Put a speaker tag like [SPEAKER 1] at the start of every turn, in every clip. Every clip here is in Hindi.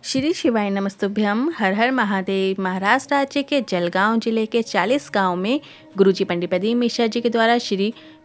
[SPEAKER 1] श्री शिवाय नमस्तुभ्यम। हर हर महादेव। महाराष्ट्र राज्य के जलगांव जिले के 40 गांव में गुरुजी पंडित प्रदीप मिश्रा जी के द्वारा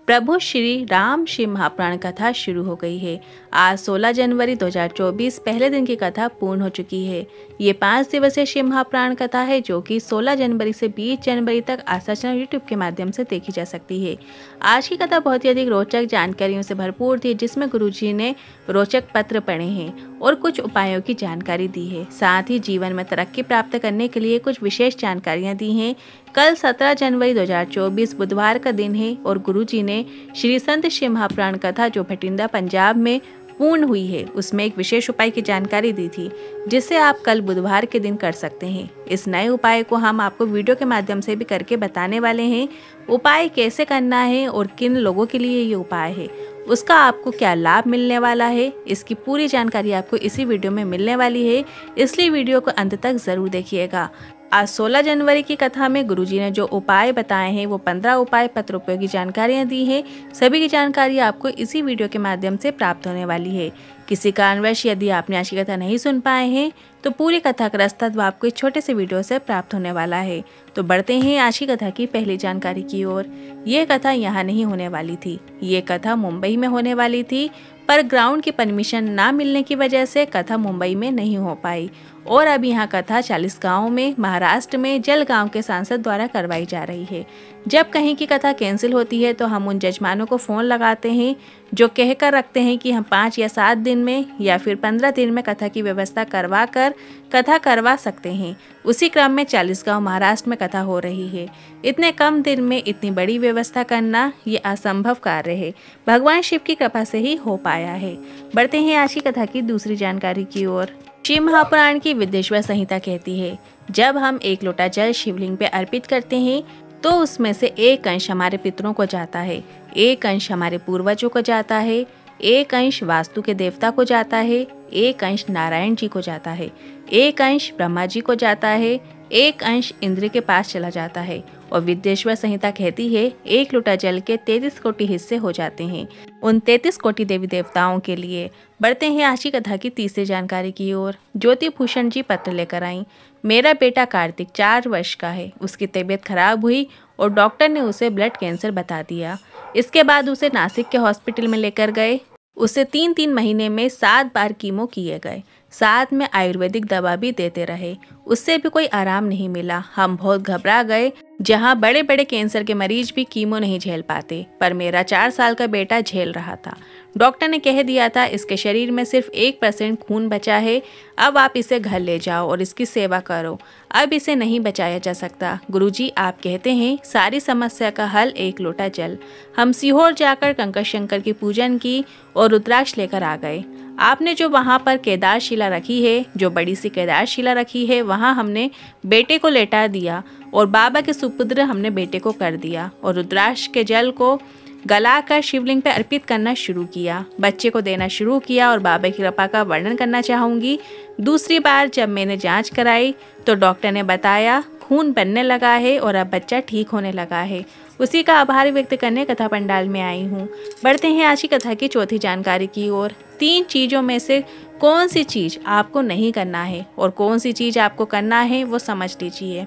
[SPEAKER 1] प्रभु श्री राम शिव महापुराण कथा शुरू हो गई है। आज 16 जनवरी 2024 पहले दिन की कथा पूर्ण हो चुकी है। ये 5 दिवसीय शिव महापुराण कथा है जो कि 16 जनवरी से 20 जनवरी तक आस्था चैनल यूट्यूब के माध्यम से देखी जा सकती है। आज की कथा बहुत ही अधिक रोचक जानकारियों से भरपूर थी, जिसमें गुरुजी ने रोचक पत्र पढ़े हैं और कुछ उपायों की जानकारी दी है। साथ ही जीवन में तरक्की प्राप्त करने के लिए कुछ विशेष जानकारियाँ दी हैं। कल 17 जनवरी 2024 बुधवार का दिन है और गुरुजी ने श्री संत शिव महापुराण कथा जो भटिंडा पंजाब में पूर्ण हुई है उसमें एक विशेष उपाय की जानकारी दी थी, जिसे आप कल बुधवार के दिन कर सकते हैं। इस नए उपाय को हम आपको वीडियो के माध्यम से भी करके बताने वाले हैं। उपाय कैसे करना है और किन लोगों के लिए ये उपाय है, उसका आपको क्या लाभ मिलने वाला है, इसकी पूरी जानकारी आपको इसी वीडियो में मिलने वाली है, इसलिए वीडियो को अंत तक ज़रूर देखिएगा। आज 16 जनवरी की कथा में गुरुजी ने जो उपाय बताए हैं वो 15 उपाय पत्र उपयोगी जानकारियाँ दी हैं। सभी की जानकारी आपको इसी वीडियो के माध्यम से प्राप्त होने वाली है। किसी कारणवश यदि आपने आज की कथा नहीं सुन पाए हैं तो पूरी कथा का रास्ता आपको इस छोटे से वीडियो से प्राप्त होने वाला है। तो बढ़ते हैं आज की कथा की पहली जानकारी की ओर। ये कथा यहाँ नहीं होने वाली थी, ये कथा मुंबई में होने वाली थी, पर ग्राउंड की परमिशन ना मिलने की वजह से कथा मुंबई में नहीं हो पाई और अब यहाँ कथा 40 गाँव में महाराष्ट्र में जलगांव के सांसद द्वारा करवाई जा रही है। जब कहीं की कथा कैंसिल होती है तो हम उन जजमानों को फ़ोन लगाते हैं जो कहकर रखते हैं कि हम 5 या 7 दिन में या फिर 15 दिन में कथा की व्यवस्था करवा कर कथा करवा सकते हैं। उसी क्रम में 40 गाँव महाराष्ट्र में कथा हो रही है। इतने कम दिन में इतनी बड़ी व्यवस्था करना ये असंभव कार्य है, भगवान शिव की कृपा से ही हो पाया है। बढ़ते हैं आज की कथा की दूसरी जानकारी की ओर। शिव महापुराण की विद्येश्वर संहिता कहती है, जब हम एक लोटा जल शिवलिंग पे अर्पित करते हैं तो उसमें से एक अंश हमारे पितरों को जाता है, एक अंश हमारे पूर्वजों को जाता है, एक अंश वास्तु के देवता को जाता है, एक अंश नारायण जी को जाता है, एक अंश ब्रह्मा जी को जाता है, एक अंश इंद्र के पास चला जाता है। और विद्येश्वर संहिता कहती है एक लोटा जल के 33 कोटि हिस्से हो जाते हैं उन 33 कोटि देवी देवताओं के लिए। बढ़ते हैं आज की कथा की तीसरी जानकारी की ओर। ज्योति भूषण जी पत्र लेकर आई। मेरा बेटा कार्तिक 4 वर्ष का है, उसकी तबीयत खराब हुई और डॉक्टर ने उसे ब्लड कैंसर बता दिया। इसके बाद उसे नासिक के हॉस्पिटल में लेकर गए। उसे 3-3 महीने में 7 बार कीमो किए गए, साथ में आयुर्वेदिक दवा भी देते रहे, उससे भी कोई आराम नहीं मिला। हम बहुत घबरा गए। जहां बड़े बड़े कैंसर के मरीज भी कीमो नहीं झेल पाते, पर मेरा 4 साल का बेटा झेल रहा था। डॉक्टर ने कह दिया था इसके शरीर में सिर्फ 1% खून बचा है, अब आप इसे घर ले जाओ और इसकी सेवा करो, अब इसे नहीं बचाया जा सकता। गुरुजी आप कहते हैं सारी समस्या का हल एक लोटा जल। हम सीहोर जाकर कंकर शंकर की पूजन की और रुद्राक्ष लेकर आ गए। आपने जो वहाँ पर केदार शिला रखी है, जो बड़ी सी केदार शिला रखी है, वहाँ हमने बेटे को लेटा दिया और बाबा के सुपुत्र हमने बेटे को कर दिया और रुद्राक्ष के जल को गलाकर शिवलिंग पे अर्पित करना शुरू किया, बच्चे को देना शुरू किया और बाबा की कृपा का वर्णन करना चाहूँगी। दूसरी बार जब मैंने जांच कराई तो डॉक्टर ने बताया खून बनने लगा है और अब बच्चा ठीक होने लगा है। उसी का आभार व्यक्त करने कथा पंडाल में आई हूँ। बढ़ते हैं आज की कथा की चौथी जानकारी की ओर। 3 चीज़ों में से कौन सी चीज़ आपको नहीं करना है और कौन सी चीज़ आपको करना है वो समझ लीजिए।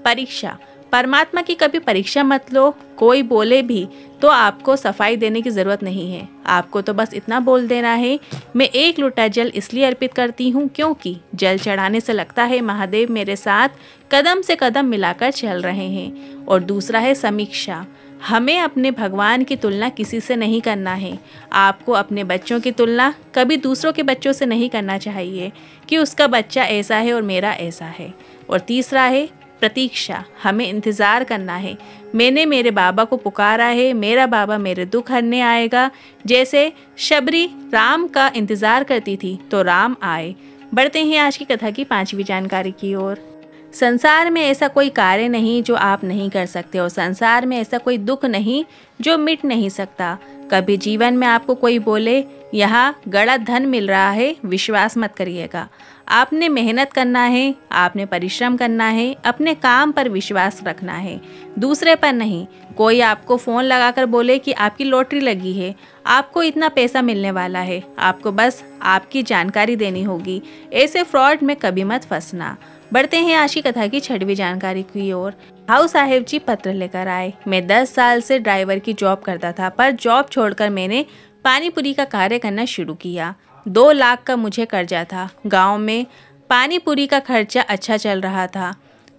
[SPEAKER 1] परीक्षा। परमात्मा की कभी परीक्षा मत लो। कोई बोले भी तो आपको सफाई देने की ज़रूरत नहीं है, आपको तो बस इतना बोल देना है मैं 1 लोटा जल इसलिए अर्पित करती हूँ क्योंकि जल चढ़ाने से लगता है महादेव मेरे साथ कदम से कदम मिलाकर चल रहे हैं। और दूसरा है समीक्षा। हमें अपने भगवान की तुलना किसी से नहीं करना है। आपको अपने बच्चों की तुलना कभी दूसरों के बच्चों से नहीं करना चाहिए कि उसका बच्चा ऐसा है और मेरा ऐसा है। और तीसरा है प्रतीक्षा। हमें इंतज़ार करना है। मैंने मेरे बाबा को पुकारा है, मेरा बाबा मेरे दुख हरने आएगा। जैसे शबरी राम का इंतज़ार करती थी तो राम आए। बढ़ते हैं आज की कथा की 5वीं जानकारी की ओर। संसार में ऐसा कोई कार्य नहीं जो आप नहीं कर सकते और संसार में ऐसा कोई दुख नहीं जो मिट नहीं सकता। कभी जीवन में आपको कोई बोले यहाँ गड़ा धन मिल रहा है, विश्वास मत करिएगा। आपने मेहनत करना है, आपने परिश्रम करना है, अपने काम पर विश्वास रखना है, दूसरे पर नहीं। कोई आपको फ़ोन लगाकर बोले कि आपकी लॉटरी लगी है, आपको इतना पैसा मिलने वाला है, आपको बस आपकी जानकारी देनी होगी। ऐसे फ्रॉड में कभी मत फंसना। बढ़ते हैं आज की कथा की 6वीं जानकारी की ओर। हाउ साहेब जी पत्र लेकर आए। मैं 10 साल से ड्राइवर की जॉब करता था, पर जॉब छोड़कर मैंने पानीपुरी का कार्य करना शुरू किया। 2 लाख का मुझे कर्जा था। गांव में पानीपुरी का खर्चा अच्छा चल रहा था,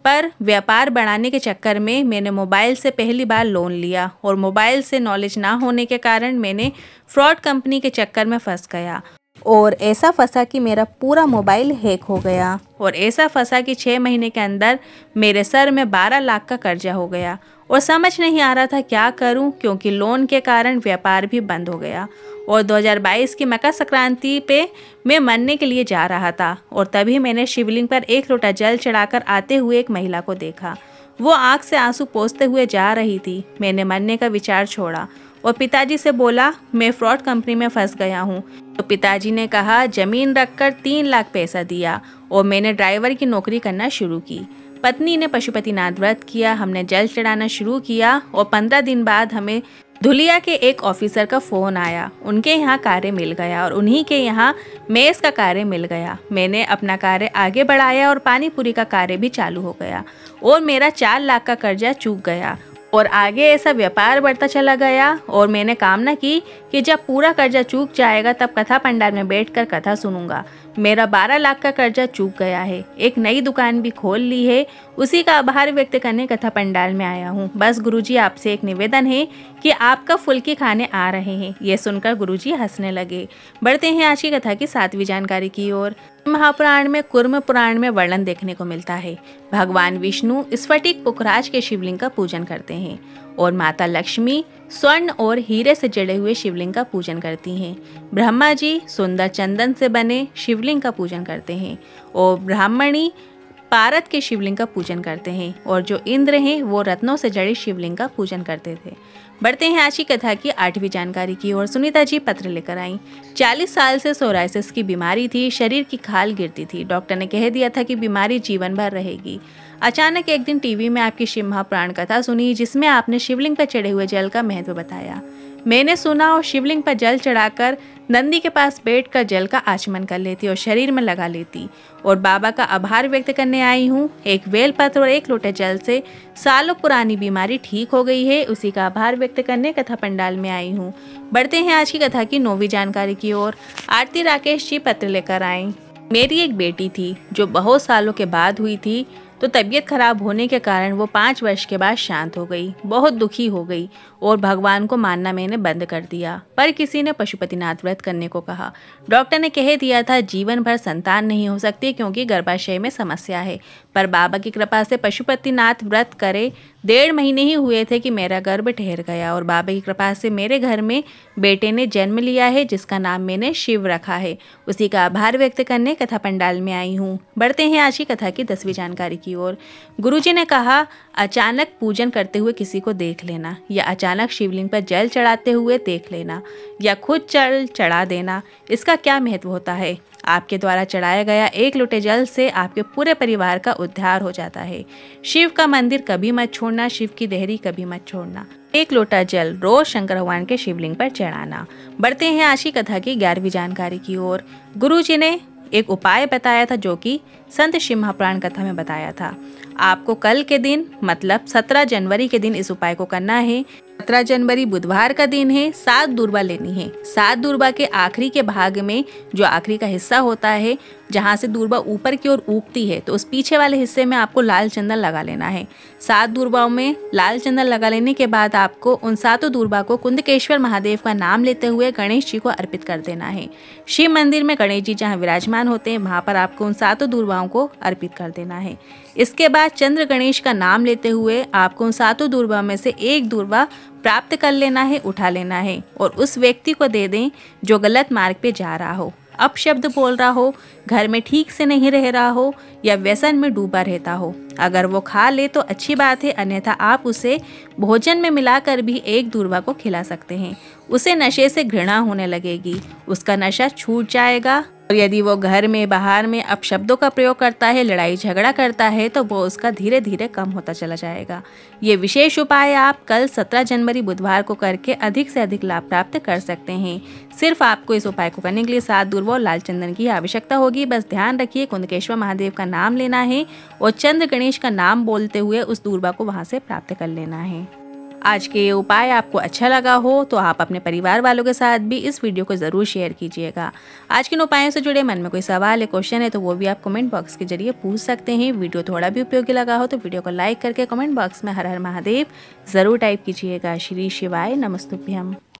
[SPEAKER 1] पर व्यापार बढ़ाने के चक्कर में मैंने मोबाइल से पहली बार लोन लिया और मोबाइल से नॉलेज ना होने के कारण मैंने फ्रॉड कंपनी के चक्कर में फंस गया और ऐसा फंसा कि मेरा पूरा मोबाइल हैक हो गया और ऐसा फंसा कि 6 महीने के अंदर मेरे सर में 12 लाख का कर्जा हो गया और समझ नहीं आ रहा था क्या करूं, क्योंकि लोन के कारण व्यापार भी बंद हो गया। और 2022 की मकर संक्रांति पे मैं मरने के लिए जा रहा था और तभी मैंने शिवलिंग पर 1 लोटा जल चढ़ाकर आते हुए एक महिला को देखा। वो आँख से आंसू पोंछते हुए जा रही थी। मैंने मरने का विचार छोड़ा और पिताजी से बोला मैं फ्रॉड कंपनी में फंस गया हूँ। तो पिताजी ने कहा जमीन रखकर 3 लाख पैसा दिया और मैंने ड्राइवर की नौकरी करना शुरू की। पत्नी ने पशुपतिनाथ व्रत किया, हमने जल चढ़ाना शुरू किया और 15 दिन बाद हमें धुलिया के एक ऑफिसर का फ़ोन आया। उनके यहाँ कार्य मिल गया और उन्हीं के यहाँ मेस का कार्य मिल गया। मैंने अपना कार्य आगे बढ़ाया और पानीपुरी का कार्य भी चालू हो गया और मेरा 4 लाख का कर्जा चूक गया और आगे ऐसा व्यापार बढ़ता चला गया। और मैंने कामना की कि जब पूरा कर्जा चूक जाएगा तब कथा पंडाल में बैठकर कथा सुनूंगा। मेरा 12 लाख का कर्जा चूक गया है। एक नई दुकान भी खोल ली है, उसी का आभार व्यक्त करने कथा पंडाल में आया हूँ। बस गुरुजी आपसे एक निवेदन है कि आपका फुल्की खाने आ रहे हैं। ये सुनकर गुरुजी हंसने लगे। बढ़ते हैं आज की कथा की 7वीं जानकारी की ओर। महापुराण में कुर्म पुराण में वर्णन देखने को मिलता है। भगवान विष्णु स्फटिक पुखराज के शिवलिंग का पूजन करते हैं और माता लक्ष्मी स्वर्ण और हीरे से जड़े हुए शिवलिंग का पूजन करती हैं। ब्रह्मा जी सुंदर चंदन से बने शिवलिंग का पूजन करते हैं और ब्राह्मणी पारद के शिवलिंग का पूजन करते हैं और जो इंद्र हैं वो रत्नों से जड़े शिवलिंग का पूजन करते थे। बढ़ते हैं आज की कथा की 8वीं जानकारी की ओर। सुनीता जी पत्र लेकर आई। 40 साल से सोराइसिस की बीमारी थी, शरीर की खाल गिरती थी। डॉक्टर ने कह दिया था कि बीमारी जीवन भर रहेगी। अचानक एक दिन टीवी में आपकी शिव महापुराण कथा सुनी, जिसमें आपने शिवलिंग पर चढ़े हुए जल का महत्व बताया। मैंने सुना और शिवलिंग पर जल चढ़ाकर नंदी के पास बैठकर जल का आचमन कर लेती और शरीर में लगा लेती और बाबा का आभार व्यक्त करने आई हूँ। एक बेलपत्र और 1 लोटे जल से सालों पुरानी बीमारी ठीक हो गई है, उसी का आभार व्यक्त करने कथा पंडाल में आई हूँ। बढ़ते हैं आज की कथा की 9वीं जानकारी की ओर। आरती राकेश जी पत्र लेकर आए। मेरी एक बेटी थी जो बहुत सालों के बाद हुई थी, तो तबीयत खराब होने के कारण वो 5 वर्ष के बाद शांत हो गई। बहुत दुखी हो गई और भगवान को मानना मैंने बंद कर दिया। पर किसी ने पशुपतिनाथ व्रत करने को कहा। डॉक्टर ने कह दिया था जीवन भर संतान नहीं हो सकती क्योंकि गर्भाशय में समस्या है, पर बाबा की कृपा से पशुपतिनाथ व्रत करे 1.5 महीने ही हुए थे कि मेरा गर्भ ठहर गया और बाबा की कृपा से मेरे घर में बेटे ने जन्म लिया है, जिसका नाम मैंने शिव रखा है। उसी का आभार व्यक्त करने कथा पंडाल में आई हूँ। बढ़ते हैं आज की कथा की 10वीं जानकारी की ओर। गुरुजी ने कहा अचानक पूजन करते हुए किसी को देख लेना या अचानक शिवलिंग पर जल चढ़ाते हुए देख लेना या खुद जल चढ़ा देना, इसका क्या महत्व होता है? आपके द्वारा चढ़ाया गया 1 लोटे जल से आपके पूरे परिवार का उद्धार हो जाता है। शिव का मंदिर कभी मत छोड़ना, शिव की देहरी कभी मत छोड़ना। 1 लोटा जल रोज शंकर भगवान के शिवलिंग पर चढ़ाना। बढ़ते हैं आज की कथा की 11वीं जानकारी की ओर। गुरुजी ने एक उपाय बताया था जो कि संत शिव महापुराण कथा में बताया था। आपको कल के दिन मतलब 17 जनवरी के दिन इस उपाय को करना है। 17 जनवरी बुधवार का दिन है। 7 दूर्बा लेनी है। 7 दूर्बा के आखिरी के भाग में जो आखिरी का हिस्सा होता है, जहाँ से दूर्बा ऊपर की ओर उगती है, तो उस पीछे वाले हिस्से में आपको लाल चंदन लगा लेना है। 7 दूर्बाओं में लाल चंदन लगा लेने के बाद आपको उन 7 दूर्बा को कुंदकेश्वर महादेव का नाम लेते हुए गणेश जी को अर्पित कर देना है। शिव मंदिर में गणेश जी जहाँ विराजमान होते हैं, वहाँ पर आपको उन 7 दूर्बाओं को अर्पित कर देना है। इसके बाद चंद्र गणेश का नाम लेते हुए आपको उन 7 दूर्बा में से 1 दूर्बा प्राप्त कर लेना है, उठा लेना है और उस व्यक्ति को दे दें जो गलत मार्ग पे जा रहा हो। अपशब्द बोल रहा हो, घर में ठीक से नहीं रह रहा हो या व्यसन में डूबा रहता हो। अगर वो खा ले तो अच्छी बात है, अन्यथा आप उसे भोजन में मिलाकर भी एक दूर्वा को खिला सकते हैं। उसे नशे से घृणा होने लगेगी, उसका नशा छूट जाएगा। और यदि वो घर में बाहर में अपशब्दों का प्रयोग करता है, लड़ाई झगड़ा करता है, तो वो उसका धीरे धीरे कम होता चला जाएगा। ये विशेष उपाय आप कल 17 जनवरी बुधवार को करके अधिक से अधिक लाभ प्राप्त कर सकते हैं। सिर्फ आपको इस उपाय को करने के लिए 7 दूर्वा और लाल चंदन की आवश्यकता होगी। बस ध्यान रखिए, कुंदकेश्वर महादेव का नाम लेना है और चंद्र गणेश का नाम बोलते हुए उस दूर्वा को वहां से प्राप्त कर लेना है। आज के ये उपाय आपको अच्छा लगा हो तो आप अपने परिवार वालों के साथ भी इस वीडियो को ज़रूर शेयर कीजिएगा। आज के इन उपायों से जुड़े मन में कोई सवाल या क्वेश्चन है तो वो भी आप कमेंट बॉक्स के जरिए पूछ सकते हैं। वीडियो थोड़ा भी उपयोगी लगा हो तो वीडियो को लाइक करके कमेंट बॉक्स में हर हर महादेव ज़रूर टाइप कीजिएगा। श्री शिवाय नमस्तुभ्यम।